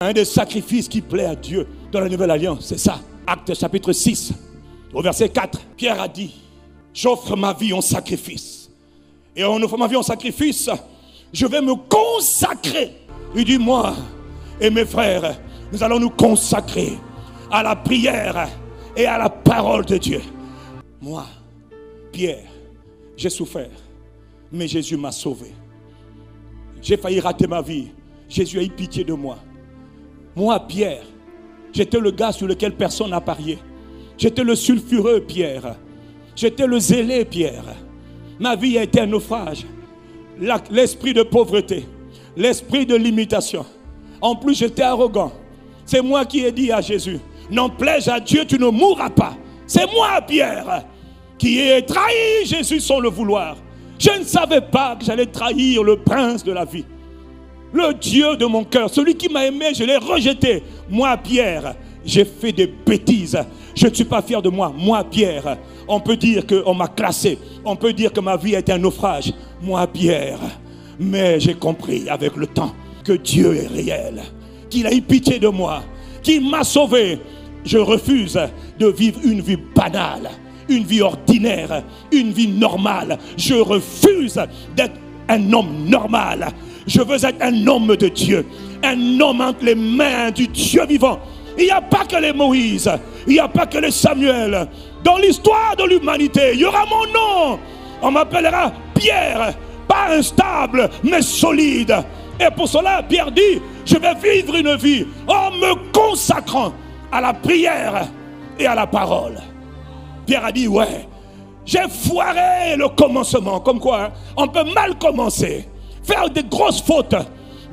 Un des sacrifices qui plaît à Dieu dans la Nouvelle Alliance, c'est ça. Actes chapitre 6, au verset 4. Pierre a dit, j'offre ma vie en sacrifice. Et en offrant ma vie en sacrifice, je vais me consacrer. Il dit, moi et mes frères, nous allons nous consacrer à la prière et à la parole de Dieu. Moi, Pierre, j'ai souffert, mais Jésus m'a sauvé. J'ai failli rater ma vie. Jésus a eu pitié de moi. Moi, Pierre, j'étais le gars sur lequel personne n'a parié. J'étais le sulfureux Pierre. J'étais le zélé Pierre. Ma vie a été un naufrage. L'esprit de pauvreté, l'esprit de limitation. En plus, j'étais arrogant. C'est moi qui ai dit à Jésus, n'en plaise à Dieu, tu ne mourras pas. C'est moi, Pierre, qui ai trahi Jésus sans le vouloir. Je ne savais pas que j'allais trahir le prince de la vie. Le Dieu de mon cœur, celui qui m'a aimé, je l'ai rejeté. Moi, Pierre, j'ai fait des bêtises. Je ne suis pas fier de moi. Moi, Pierre, on peut dire qu'on m'a classé. On peut dire que ma vie a été un naufrage. Moi, Pierre. Mais j'ai compris avec le temps que Dieu est réel. Qu'il a eu pitié de moi. Qu'il m'a sauvé. Je refuse de vivre une vie banale. Une vie ordinaire. Une vie normale. Je refuse d'être un homme normal. Je veux être un homme de Dieu. Un homme entre les mains du Dieu vivant. Il n'y a pas que les Moïse. Il n'y a pas que les Samuel. Dans l'histoire de l'humanité, il y aura mon nom. On m'appellera Pierre. Pas instable, mais solide. Et pour cela, Pierre dit, je vais vivre une vie en me consacrant à la prière et à la parole. Pierre a dit, ouais, j'ai foiré le commencement. Comme quoi, on peut mal commencer. Faire des grosses fautes,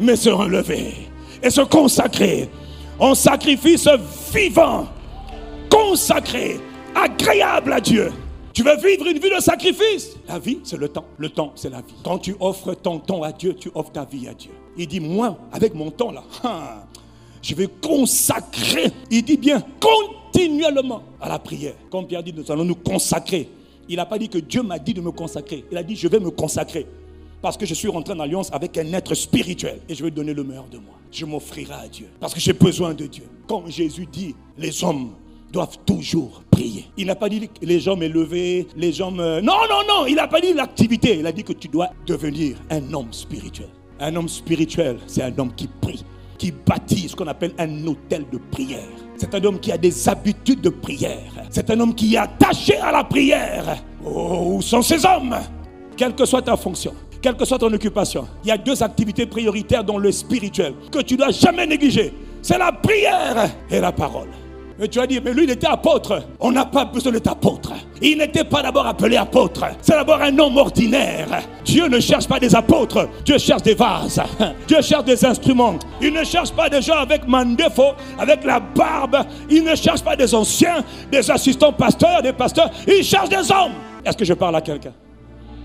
mais se relever et se consacrer en sacrifice vivant, consacré, agréable à Dieu. Tu veux vivre une vie de sacrifice? La vie, c'est le temps. Le temps, c'est la vie. Quand tu offres ton temps à Dieu, tu offres ta vie à Dieu. Il dit, moi, avec mon temps là, je vais consacrer, il dit bien, continuellement à la prière. Comme Pierre dit, nous allons nous consacrer. Il n'a pas dit que Dieu m'a dit de me consacrer. Il a dit, je vais me consacrer. Parce que je suis rentré en alliance avec un être spirituel. Et je vais donner le meilleur de moi. Je m'offrirai à Dieu. Parce que j'ai besoin de Dieu. Quand Jésus dit, les hommes doivent toujours prier. Il n'a pas dit les hommes élevés, les hommes... Non. Il n'a pas dit l'activité. Il a dit que tu dois devenir un homme spirituel. Un homme spirituel, c'est un homme qui prie. Qui bâtit ce qu'on appelle un hôtel de prière. C'est un homme qui a des habitudes de prière. C'est un homme qui est attaché à la prière. Oh, où sont ces hommes? Quelle que soit ta fonction, quelle que soit ton occupation, il y a deux activités prioritaires dans le spirituel que tu ne dois jamais négliger. C'est la prière et la parole. Et tu vas dire, mais lui il était apôtre. On n'a pas besoin d'être apôtre. Il n'était pas d'abord appelé apôtre. C'est d'abord un homme ordinaire. Dieu ne cherche pas des apôtres. Dieu cherche des vases. Dieu cherche des instruments. Il ne cherche pas des gens avec mandefo, avec la barbe. Il ne cherche pas des anciens, des assistants pasteurs, des pasteurs. Il cherche des hommes. Est-ce que je parle à quelqu'un?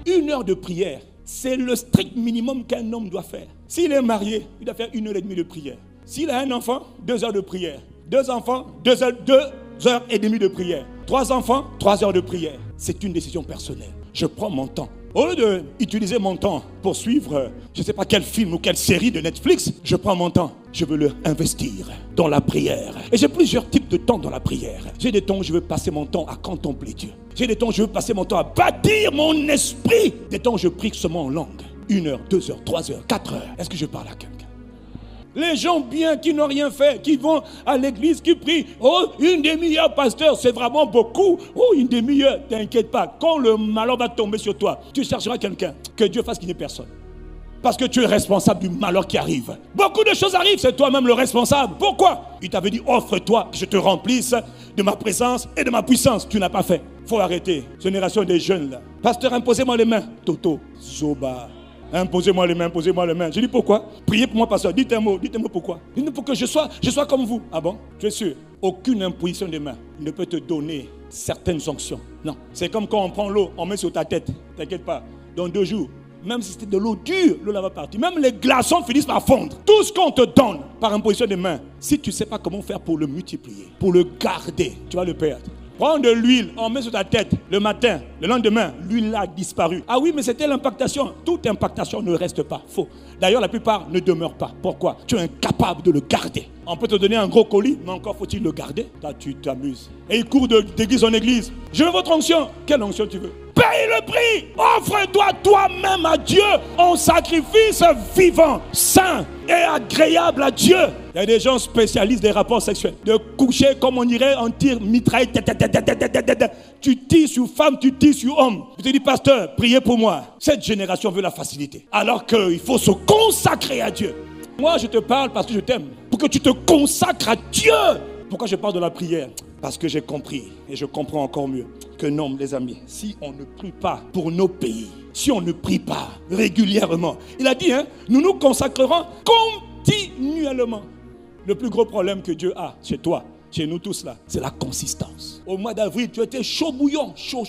1 heure de prière, c'est le strict minimum qu'un homme doit faire. S'il est marié, il doit faire 1h30 de prière. S'il a un enfant, 2 heures de prière. 2 enfants, 2 heures et demie de prière. 3 enfants, 3 heures de prière. C'est une décision personnelle. Je prends mon temps. Au lieu d'utiliser mon temps pour suivre, je ne sais pas quel film ou quelle série de Netflix, je prends mon temps. Je veux le investir dans la prière. Et j'ai plusieurs types de temps dans la prière. J'ai des temps où je veux passer mon temps à contempler Dieu. J'ai des temps où je veux passer mon temps à bâtir mon esprit. Des temps où je prie seulement en langue. 1 heure, 2 heures, 3 heures, 4 heures. Est-ce que je parle à quelqu'un? Les gens bien qui n'ont rien fait, qui vont à l'église, qui prient. Oh, 1 demi-heure, pasteur, c'est vraiment beaucoup. Oh, 1 demi-heure, t'inquiète pas. Quand le malheur va tomber sur toi, tu chercheras quelqu'un. Que Dieu fasse qu'il n'y ait personne. Parce que tu es responsable du malheur qui arrive. Beaucoup de choses arrivent, c'est toi-même le responsable. Pourquoi? Il t'avait dit, offre-toi, que je te remplisse de ma présence et de ma puissance. Tu n'as pas fait. Faut arrêter. Génération des jeunes là. Pasteur, imposez-moi les mains. Toto, Zoba. Imposez-moi les mains, imposez-moi les mains. Je dis pourquoi? Priez pour moi, pasteur. Dites un mot pourquoi. Dites-moi pour que je sois comme vous. Ah bon? Tu es sûr? Aucune imposition des mains ne peut te donner certaines sanctions. Non. C'est comme quand on prend l'eau, on met sur ta tête. T'inquiète pas. Dans 2 jours, même si c'était de l'eau dure, l'eau là va partir. Même les glaçons finissent par fondre. Tout ce qu'on te donne par imposition des mains, si tu ne sais pas comment faire pour le multiplier, pour le garder, tu vas le perdre. Prends de l'huile, on met sur ta tête le matin, le lendemain, l'huile a disparu. Ah oui, mais c'était l'impactation. Toute impactation ne reste pas. Faux. D'ailleurs, la plupart ne demeurent pas. Pourquoi? Tu es incapable de le garder. On peut te donner un gros colis, mais encore faut-il le garder. Là, tu t'amuses. Et il court d'église en église. Je veux votre onction. Quelle onction tu veux? Paye le prix. Offre-toi toi-même à Dieu en sacrifice vivant, saint et agréable à Dieu. Il y a des gens spécialistes des rapports sexuels. De coucher, comme on dirait, en tir mitraille. Tu tires sur femme, tu tires sur homme. Je te dis, pasteur, priez pour moi. Cette génération veut la facilité. Alors qu'il faut se consacrer à Dieu. Moi, je te parle parce que je t'aime. Pour que tu te consacres à Dieu. Pourquoi je parle de la prière? Parce que j'ai compris, et je comprends encore mieux, que non, les amis, si on ne prie pas pour nos pays, si on ne prie pas régulièrement, il a dit, nous nous consacrerons continuellement. Le plus gros problème que Dieu a chez toi, chez nous tous là, c'est la consistance. Au mois d'avril, tu étais chaud bouillant, chaud.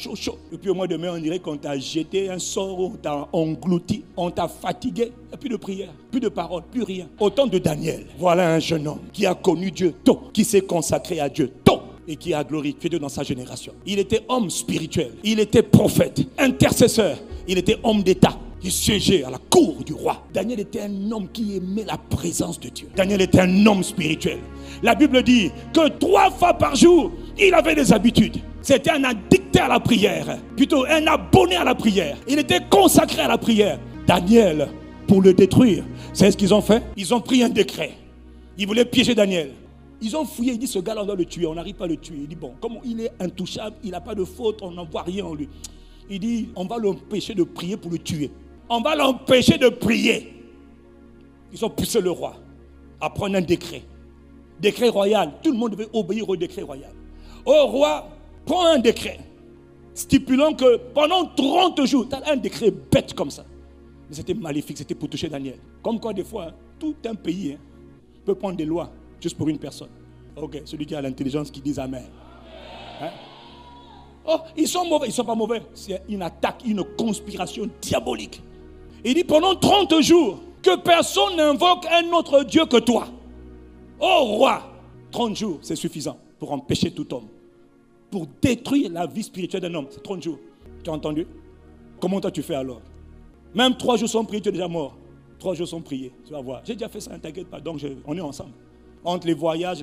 Et puis au mois de mai, on dirait qu'on t'a jeté un sort, on t'a englouti, on t'a fatigué. Il n'y a plus de prière, plus de parole, plus rien. Au temps de Daniel, voilà un jeune homme qui a connu Dieu tôt, qui s'est consacré à Dieu tôt et qui a glorifié Dieu dans sa génération. Il était homme spirituel, il était prophète, intercesseur, il était homme d'État. Il siégeait à la cour du roi. Daniel était un homme qui aimait la présence de Dieu. Daniel était un homme spirituel. La Bible dit que 3 fois par jour, il avait des habitudes. C'était un addicté à la prière, plutôt un abonné à la prière. Il était consacré à la prière. Daniel, pour le détruire, c'est ce qu'ils ont fait. Ils ont pris un décret. Ils voulaient piéger Daniel. Ils ont fouillé, ils disent ce gars-là on doit le tuer, on n'arrive pas à le tuer. Il dit bon, comme il est intouchable, il n'a pas de faute, on n'en voit rien en lui. Il dit on va l'empêcher de prier pour le tuer. On va l'empêcher de prier. Ils ont poussé le roi à prendre un décret. Décret royal. Tout le monde devait obéir au décret royal. Au roi, prends un décret stipulant que pendant 30 jours, tu as un décret bête comme ça. Mais c'était maléfique, c'était pour toucher Daniel. Comme quoi des fois, tout un pays peut prendre des lois juste pour une personne. Ok, celui qui a l'intelligence qui dit Amen. Oh, ils sont mauvais, ils ne sont pas mauvais. C'est une attaque, une conspiration diabolique. Il dit pendant 30 jours, que personne n'invoque un autre Dieu que toi. Oh roi, 30 jours, c'est suffisant pour empêcher tout homme. Pour détruire la vie spirituelle d'un homme, c'est 30 jours. Tu as entendu? Comment toi tu fais alors? Même 3 jours sans prier, tu es déjà mort. 3 jours sans prier, tu vas voir. J'ai déjà fait ça, ne t'inquiète pas, donc on est ensemble. Entre les voyages,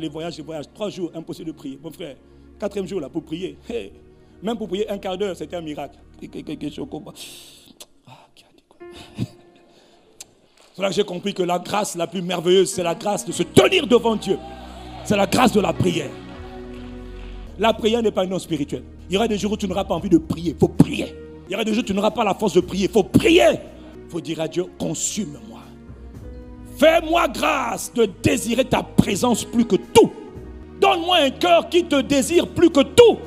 3 jours, impossible de prier. Mon frère, 4e jour là, pour prier. Hey, même pour prier un quart d'heure, c'était un miracle. C'est là que j'ai compris que la grâce la plus merveilleuse, c'est la grâce de se tenir devant Dieu. C'est la grâce de la prière. La prière n'est pas un nom spirituel. Il y aura des jours où tu n'auras pas envie de prier. Il faut prier. Il y aura des jours où tu n'auras pas la force de prier. Il faut prier. Il faut dire à Dieu, consume-moi. Fais-moi grâce de désirer ta présence plus que tout. Donne-moi un cœur qui te désire plus que tout.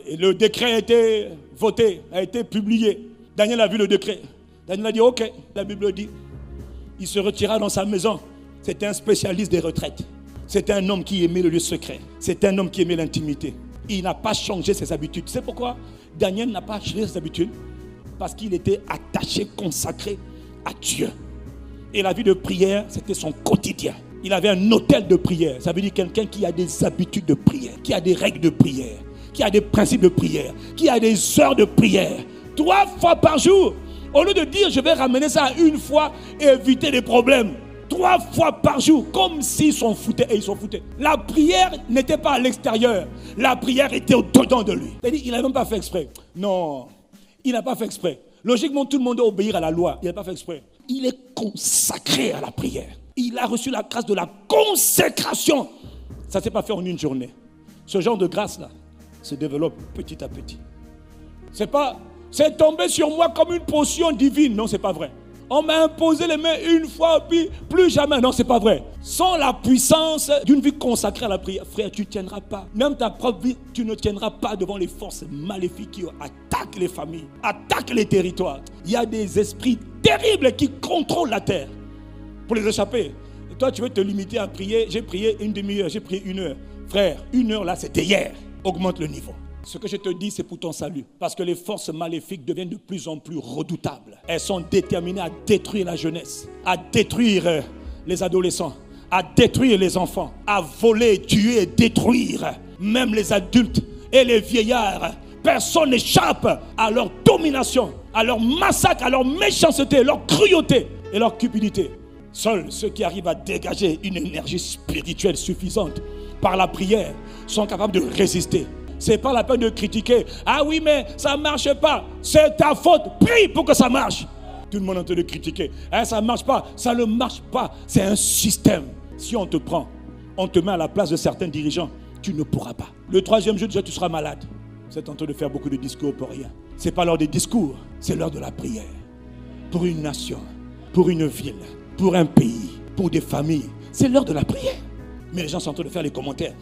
Et le décret a été voté, a été publié. Daniel a vu le décret. Daniel a dit, ok, la Bible dit, il se retira dans sa maison. C'était un spécialiste des retraites. C'était un homme qui aimait le lieu secret. C'était un homme qui aimait l'intimité. Il n'a pas changé ses habitudes. C'est pourquoi Daniel n'a pas changé ses habitudes. Parce qu'il était attaché, consacré à Dieu. Et la vie de prière, c'était son quotidien. Il avait un hôtel de prière. Ça veut dire quelqu'un qui a des habitudes de prière, qui a des règles de prière, qui a des principes de prière, qui a des heures de prière. 3 fois par jour. Au lieu de dire je vais ramener ça à 1 fois et éviter des problèmes. 3 fois par jour, comme s'ils s'en foutaient et ils s'en foutaient. La prière n'était pas à l'extérieur. La prière était au-dedans de lui. Il n'a même pas fait exprès. Non, il n'a pas fait exprès. Logiquement, tout le monde doit obéir à la loi. Il n'a pas fait exprès. Il est consacré à la prière. Il a reçu la grâce de la consécration. Ça ne s'est pas fait en 1 journée. Ce genre de grâce-là se développe petit à petit. C'est tombé sur moi comme une potion divine. Non, ce n'est pas vrai. On m'a imposé les mains 1 fois, puis plus jamais. Non, ce n'est pas vrai. Sans la puissance d'une vie consacrée à la prière, frère, tu ne tiendras pas. Même ta propre vie, tu ne tiendras pas devant les forces maléfiques qui attaquent les familles, attaquent les territoires. Il y a des esprits terribles qui contrôlent la terre. Pour les échapper. Et toi, tu veux te limiter à prier. J'ai prié 1 demi-heure, j'ai prié 1 heure. Frère, 1 heure là, c'était hier. Augmente le niveau. Ce que je te dis, c'est pour ton salut. Parce que les forces maléfiques deviennent de plus en plus redoutables. Elles sont déterminées à détruire la jeunesse, à détruire les adolescents, à détruire les enfants, à voler, tuer, détruire même les adultes et les vieillards. Personne n'échappe à leur domination, à leur massacre, à leur méchanceté, leur cruauté et leur cupidité. Seuls ceux qui arrivent à dégager une énergie spirituelle suffisante par la prière sont capables de résister. C'est pas la peine de critiquer. Ah oui, mais ça ne marche pas. C'est ta faute. Prie pour que ça marche. Tout le monde est en train de critiquer. Ça ne marche pas. Ça ne marche pas. C'est un système. Si on te prend, on te met à la place de certains dirigeants, tu ne pourras pas. Le troisième jour, déjà, tu seras malade. Vous êtes en train de faire beaucoup de discours pour rien. Ce n'est pas l'heure des discours, c'est l'heure de la prière. Pour une nation, pour une ville, pour un pays, pour des familles. C'est l'heure de la prière. Mais les gens sont en train de faire les commentaires.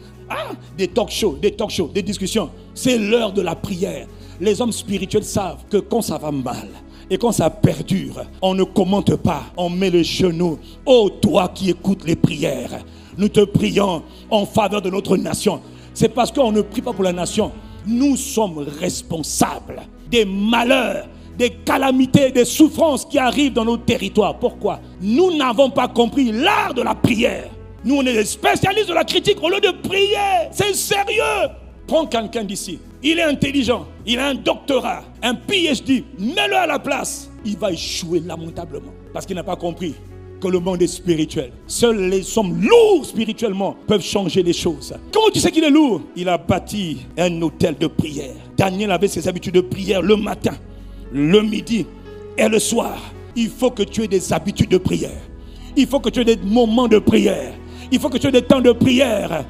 Des talk shows, des discussions. C'est l'heure de la prière. Les hommes spirituels savent que quand ça va mal et quand ça perdure, on ne commente pas, on met le genou. Oh, toi qui écoutes les prières, nous te prions en faveur de notre nation. C'est parce qu'on ne prie pas pour la nation. Nous sommes responsables des malheurs, des calamités, des souffrances qui arrivent dans nos territoires. Pourquoi? Nous n'avons pas compris l'art de la prière. Nous, on est des spécialistes de la critique au lieu de prier. C'est sérieux. Prends quelqu'un d'ici. Il est intelligent. Il a un doctorat, un PhD. Mets-le à la place. Il va échouer lamentablement. Parce qu'il n'a pas compris que le monde est spirituel. Seuls les hommes lourds spirituellement peuvent changer les choses. Comment tu sais qu'il est lourd? Il a bâti un hôtel de prière. Daniel avait ses habitudes de prière le matin, le midi et le soir. Il faut que tu aies des habitudes de prière. Il faut que tu aies des moments de prière. Il faut que tu aies des temps de prière.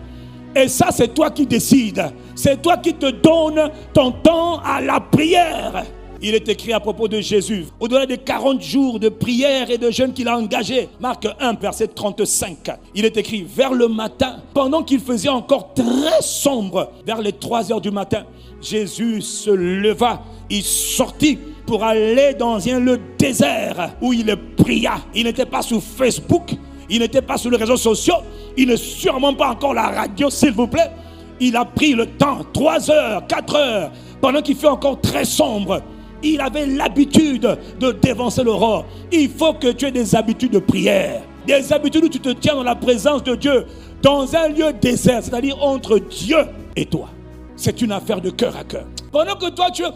Et ça, c'est toi qui décides. C'est toi qui te donnes ton temps à la prière. Il est écrit à propos de Jésus, au-delà des 40 jours de prière et de jeûne qu'il a engagé. Marc 1, verset 35. Il est écrit, vers le matin, pendant qu'il faisait encore très sombre, vers les 3 heures du matin, Jésus se leva, il sortit pour aller dans le désert où il pria. Il n'était pas sur Facebook, il n'était pas sur les réseaux sociaux, il n'est sûrement pas encore la radio, s'il vous plaît. Il a pris le temps, 3 heures, 4 heures, pendant qu'il fait encore très sombre. Il avait l'habitude de dévancer l'aurore. Il faut que tu aies des habitudes de prière. Des habitudes où tu te tiens dans la présence de Dieu, dans un lieu désert, c'est-à-dire entre Dieu et toi. C'est une affaire de cœur à cœur. Pendant que toi, tu es...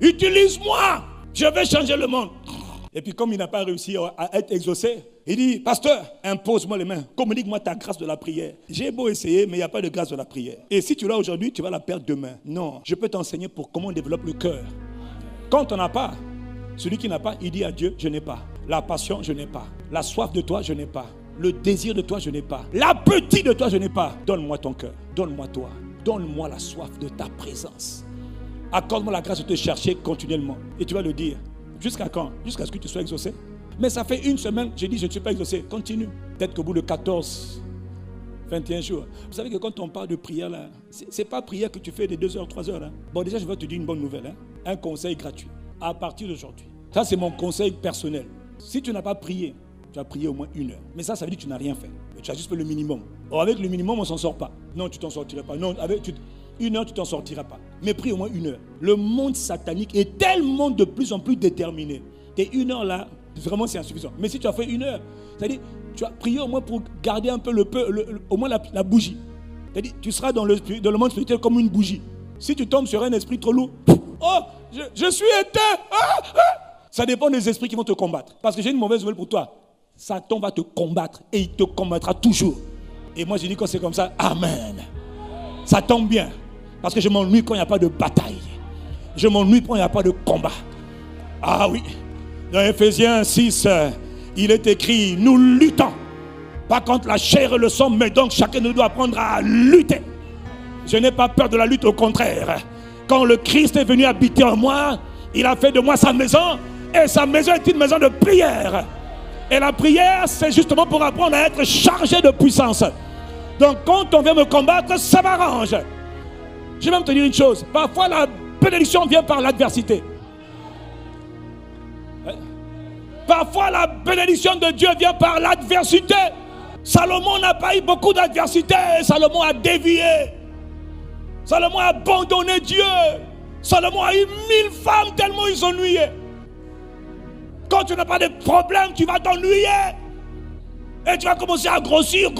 Utilise-moi, je vais changer le monde. Et puis comme il n'a pas réussi à être exaucé, il dit, pasteur, impose-moi les mains, communique-moi ta grâce de la prière. J'ai beau essayer, mais il n'y a pas de grâce de la prière. Et si tu l'as aujourd'hui, tu vas la perdre demain. Non, je peux t'enseigner pour comment on développe le cœur. Quand on n'a pas, celui qui n'a pas, il dit à Dieu, je n'ai pas. La passion, je n'ai pas. La soif de toi, je n'ai pas. Le désir de toi, je n'ai pas. L'appétit de toi, je n'ai pas. Donne-moi ton cœur, donne-moi toi. Donne-moi la soif de ta présence. Accorde-moi la grâce de te chercher continuellement. Et tu vas le dire. Jusqu'à quand? Jusqu'à ce que tu sois exaucé. Mais ça fait une semaine, j'ai dit je ne suis pas exaucé. Continue. Peut-être qu'au bout de 14, 21 jours. Vous savez que quand on parle de prière, là, c'est pas prière que tu fais de 2 heures, 3 heures. Hein. Bon, déjà, je vais te dire une bonne nouvelle. Hein. Un conseil gratuit. À partir d'aujourd'hui. Ça, c'est mon conseil personnel. Si tu n'as pas prié, tu as prié au moins 1 heure. Mais ça veut dire que tu n'as rien fait. Tu as juste fait le minimum. Or, avec le minimum, on ne s'en sort pas. Non, tu ne t'en sortiras pas. Non, avec 1 heure, tu ne t'en sortiras pas. Mais prie au moins 1 heure. Le monde satanique est tellement de plus en plus déterminé. Tes 1 heure là, vraiment c'est insuffisant. Mais si tu as fait 1 heure, c'est-à-dire tu as prié au moins pour garder un peu au moins la bougie. C'est-à-dire tu seras dans le monde spirituel comme une bougie. Si tu tombes sur un esprit trop lourd, oh, je suis éteint. Ça dépend des esprits qui vont te combattre. Parce que j'ai une mauvaise nouvelle pour toi. Satan va te combattre et il te combattra toujours. Et moi je dis quand c'est comme ça, amen. Ça tombe bien. Parce que je m'ennuie quand il n'y a pas de bataille. Je m'ennuie quand il n'y a pas de combat. Ah oui. Dans Ephésiens 6, il est écrit, nous luttons. Pas contre la chair et le sang, mais donc chacun nous doit apprendre à lutter. Je n'ai pas peur de la lutte, au contraire. Quand le Christ est venu habiter en moi, il a fait de moi sa maison. Et sa maison est une maison de prière. Et la prière, c'est justement pour apprendre à être chargé de puissance. Donc quand on vient me combattre, ça m'arrange. Je vais même te dire une chose. Parfois la bénédiction vient par l'adversité. Parfois la bénédiction de Dieu vient par l'adversité. Salomon n'a pas eu beaucoup d'adversité. Salomon a dévié. Salomon a abandonné Dieu. Salomon a eu 1000 femmes tellement ils s'ennuyaient. Quand tu n'as pas de problème, tu vas t'ennuyer. Et tu vas commencer à grossir.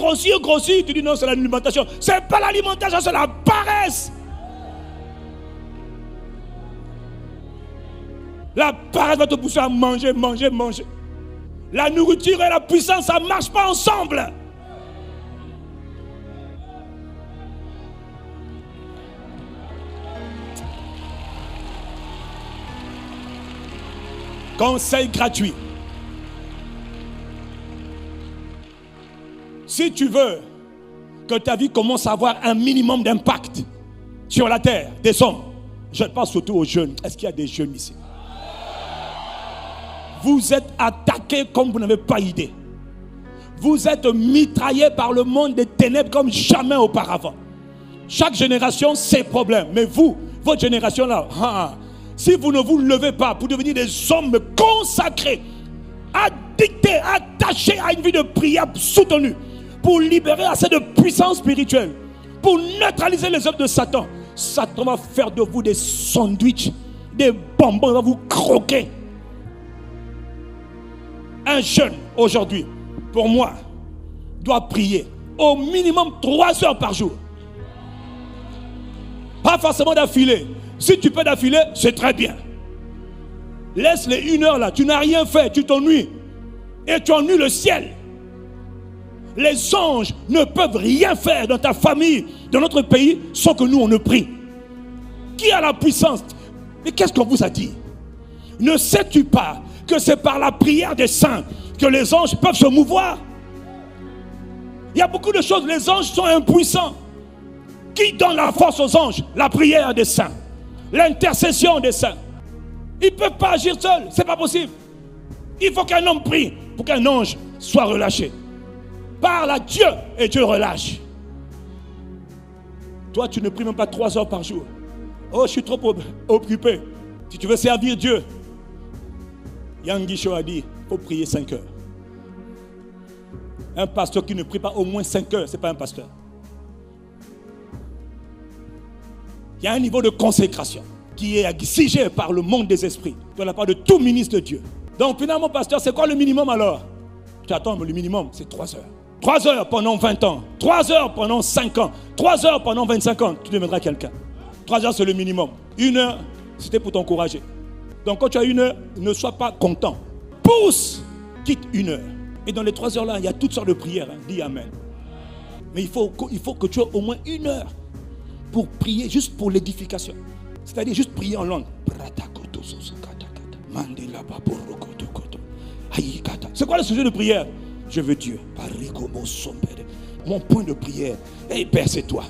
Tu dis non, c'est l'alimentation. C'est pas l'alimentation, c'est la paresse. La paresse va te pousser à manger, manger, manger. La nourriture et la puissance, ça ne marche pas ensemble. Conseil gratuit. Si tu veux que ta vie commence à avoir un minimum d'impact sur la terre des hommes, je pense surtout aux jeunes. Est-ce qu'il y a des jeunes ici? Vous êtes attaqués comme vous n'avez pas idée. Vous êtes mitraillés par le monde des ténèbres comme jamais auparavant. Chaque génération, ses problèmes. Mais vous, votre génération là, si vous ne vous levez pas pour devenir des hommes consacrés, addictés, attachés à une vie de prière soutenue, pour libérer assez de puissance spirituelle, pour neutraliser les œuvres de Satan, Satan va faire de vous des sandwichs, des bonbons, il va vous croquer. Un jeune aujourd'hui, pour moi, doit prier au minimum 3 heures par jour. Pas forcément d'affilée. Si tu peux d'affilée, c'est très bien. Laisse les 1 heure là, tu n'as rien fait, tu t'ennuies. Et tu ennuies le ciel. Les anges ne peuvent rien faire dans ta famille, dans notre pays, sans que nous on ne prie. Qui a la puissance? Mais qu'est-ce qu'on vous a dit? Ne sais-tu pas que c'est par la prière des saints que les anges peuvent se mouvoir? Il y a beaucoup de choses, les anges sont impuissants. Qui donne la force aux anges? La prière des saints, l'intercession des saints. Ils ne peuvent pas agir seuls, c'est pas possible. Il faut qu'un homme prie pour qu'un ange soit relâché. Parle à Dieu et Dieu relâche. Toi, tu ne pries même pas 3 heures par jour. Oh, je suis trop occupé. Si tu veux servir Dieu, Yangisho a dit, il faut prier 5 heures. Un pasteur qui ne prie pas au moins 5 heures, ce n'est pas un pasteur. Il y a un niveau de consécration qui est exigé par le monde des esprits, de la part de tout ministre de Dieu. Donc finalement, pasteur, c'est quoi le minimum alors? Tu attends, mais le minimum, c'est 3 heures. 3 heures pendant 20 ans, 3 heures pendant 5 ans, 3 heures pendant 25 ans, tu deviendras quelqu'un. 3 heures, c'est le minimum. 1 heure, c'était pour t'encourager. Donc quand tu as 1 heure, ne sois pas content. Pousse, quitte 1 heure. Et dans les 3 heures là, il y a toutes sortes de prières. Dis Amen. Mais il faut que tu aies au moins 1 heure pour prier, juste pour l'édification. C'est-à-dire juste prier en langue. C'est quoi le sujet de prière? Je veux Dieu. Mon point de prière, hey Père, c'est toi.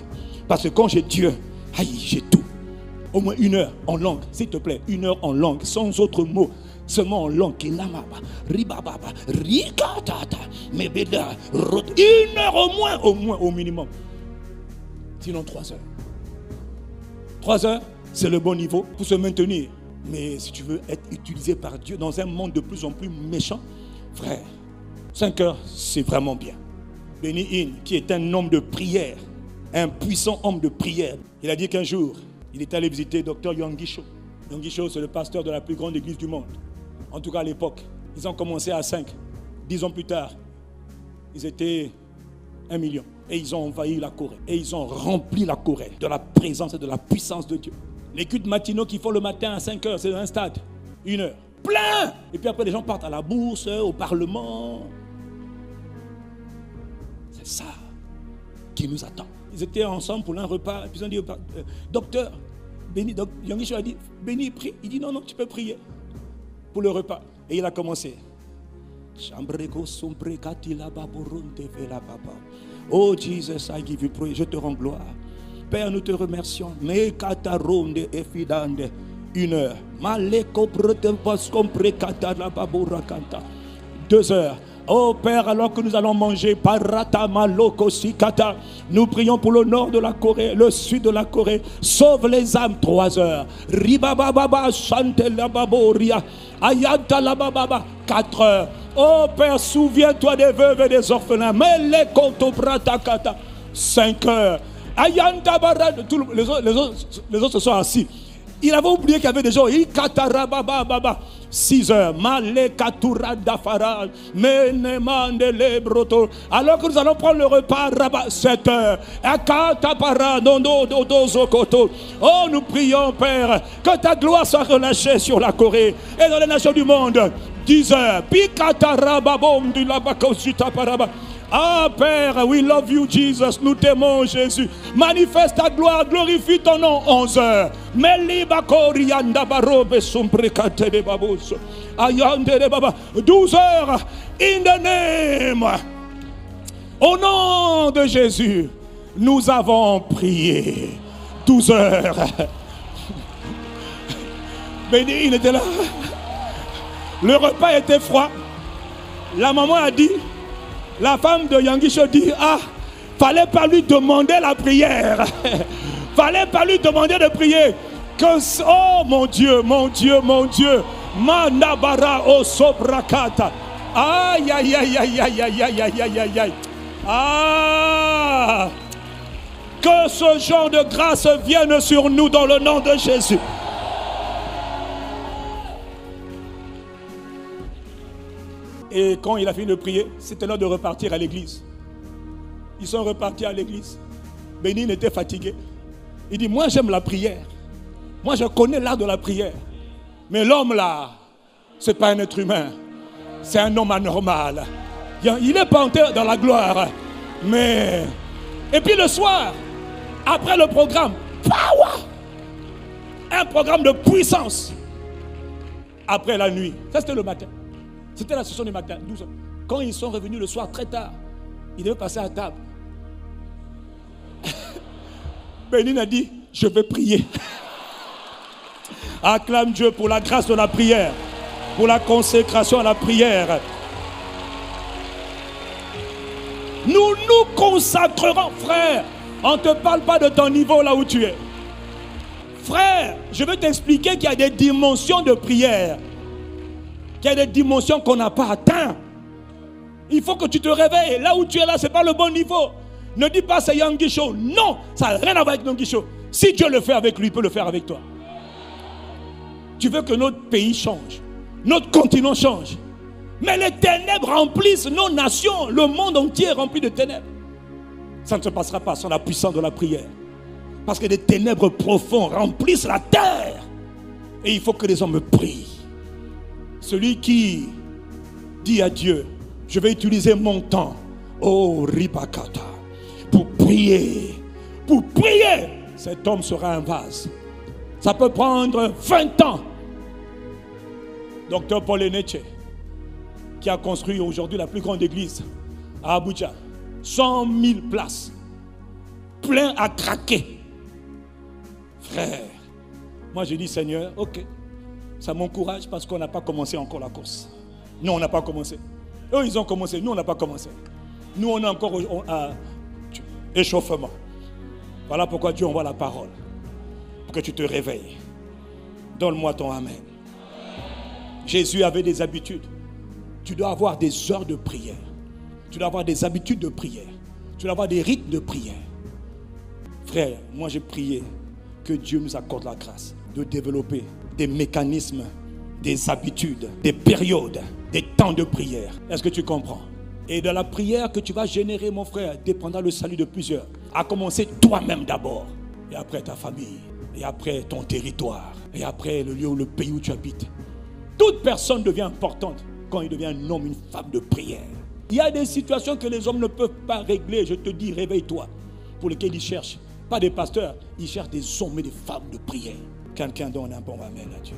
Parce que quand j'ai Dieu, j'ai tout. Au moins 1 heure en langue, s'il te plaît. 1 heure en langue, sans autres mots. Seulement en langue. 1 heure au moins, au minimum. Sinon 3 heures. 3 heures, c'est le bon niveau pour se maintenir. Mais si tu veux être utilisé par Dieu dans un monde de plus en plus méchant, frère, 5 heures, c'est vraiment bien. Benny Hinn, qui est un homme de prière, un puissant homme de prière, il a dit qu'un jour, il est allé visiter Dr Yangisho. Yangisho, c'est le pasteur de la plus grande église du monde. En tout cas à l'époque, ils ont commencé à 5. 10 ans plus tard, ils étaient 1 million. Et ils ont envahi la Corée. Et ils ont rempli la Corée de la présence et de la puissance de Dieu. Les cultes matinaux qu'ils font le matin à 5 heures, c'est dans un stade. 1 heure. Plein! Et puis après, les gens partent à la bourse, au Parlement. C'est ça qui nous attend. Ils étaient ensemble pour un repas. Et puis ils ont dit, docteur, Yangisho a dit, Béni, prie. Il dit, non, tu peux prier pour le repas. Et il a commencé. Oh Jesus, I give you praise. Je te rends gloire. Père, nous te remercions. 1 heure. 2 heures. Oh Père, alors que nous allons manger, nous prions pour le nord de la Corée, le sud de la Corée. Sauve les âmes. 3 heures. 4 heures. Oh Père, souviens-toi des veuves et des orphelins. 5 heures. Les autres se sont assis. Il avait oublié qu'il y avait des gens. 6 heures. Alors que nous allons prendre le repas, 7 heures. Oh, nous prions, Père, que ta gloire soit relâchée sur la Corée et dans les nations du monde. 10 heures. Ah Père, we love you Jesus, nous t'aimons Jésus. Manifeste ta gloire, glorifie ton nom. 11 heures. 12 heures. In the name. Au nom de Jésus, nous avons prié. 12 heures. Béni, il était là. Le repas était froid. La maman a dit, la femme de Yangisho dit, fallait pas lui demander la prière. Fallait pas lui demander de prier. Oh mon Dieu, mon Dieu, mon Dieu. Mandabara o sobrakata. Aïe, aïe, aïe, aïe, aïe, aïe, aïe, aïe, aïe, aïe, aïe. Ah! Que ce genre de grâce vienne sur nous dans le nom de Jésus. Et quand il a fini de prier, c'était l'heure de repartir à l'église. Ils sont repartis à l'église. Bénin était fatigué. Il dit, moi j'aime la prière. Moi je connais l'art de la prière. Mais l'homme là, c'est pas un être humain. C'est un homme anormal. Il n'est pas entré dans la gloire. Mais... Et puis le soir, après le programme, power! Un programme de puissance. Après la nuit. Ça c'était le matin. C'était la session du matin, 12 heures. Quand ils sont revenus le soir très tard, ils devaient passer à table. Bénin a dit, je vais prier. Acclame Dieu pour la grâce de la prière, pour la consécration à la prière. Nous nous consacrerons, frère. On ne te parle pas de ton niveau là où tu es. Frère, je vais t'expliquer qu'il y a des dimensions de prière. Qu'il y a des dimensions qu'on n'a pas atteintes. Il faut que tu te réveilles. Là où tu es là, ce n'est pas le bon niveau. Ne dis pas c'est Yangisho. Non, ça n'a rien à voir avec Yangisho. Si Dieu le fait avec lui, il peut le faire avec toi. Tu veux que notre pays change. Notre continent change. Mais les ténèbres remplissent nos nations. Le monde entier est rempli de ténèbres. Ça ne se passera pas sans la puissance de la prière. Parce que des ténèbres profondes remplissent la terre. Et il faut que les hommes prient. Celui qui dit à Dieu, je vais utiliser mon temps, oh Ribakata, pour prier, cet homme sera un vase. Ça peut prendre 20 ans. Docteur Paul Eneche, qui a construit aujourd'hui la plus grande église à Abuja, 100 000 places, plein à craquer. Frère, moi je dis Seigneur, ok. Ça m'encourage parce qu'on n'a pas commencé encore la course. Nous, on n'a pas commencé. Eux, ils ont commencé. Nous, on n'a pas commencé. Nous, on est encore à échauffement. Voilà pourquoi Dieu envoie la parole. Pour que tu te réveilles. Donne-moi ton amen. Jésus avait des habitudes. Tu dois avoir des heures de prière. Tu dois avoir des habitudes de prière. Tu dois avoir des rites de prière. Frère, moi j'ai prié que Dieu nous accorde la grâce de développer des mécanismes, des habitudes, des périodes, des temps de prière. Est-ce que tu comprends? Et de la prière que tu vas générer, mon frère, dépendra le salut de plusieurs. À commencer toi-même d'abord. Et après ta famille. Et après ton territoire. Et après le lieu, le pays où tu habites. Toute personne devient importante quand il devient un homme, une femme de prière. Il y a des situations que les hommes ne peuvent pas régler. Je te dis, réveille-toi. Pour lesquelles ils cherchent, pas des pasteurs, ils cherchent des hommes et des femmes de prière. Quelqu'un donne un bon amen à Dieu.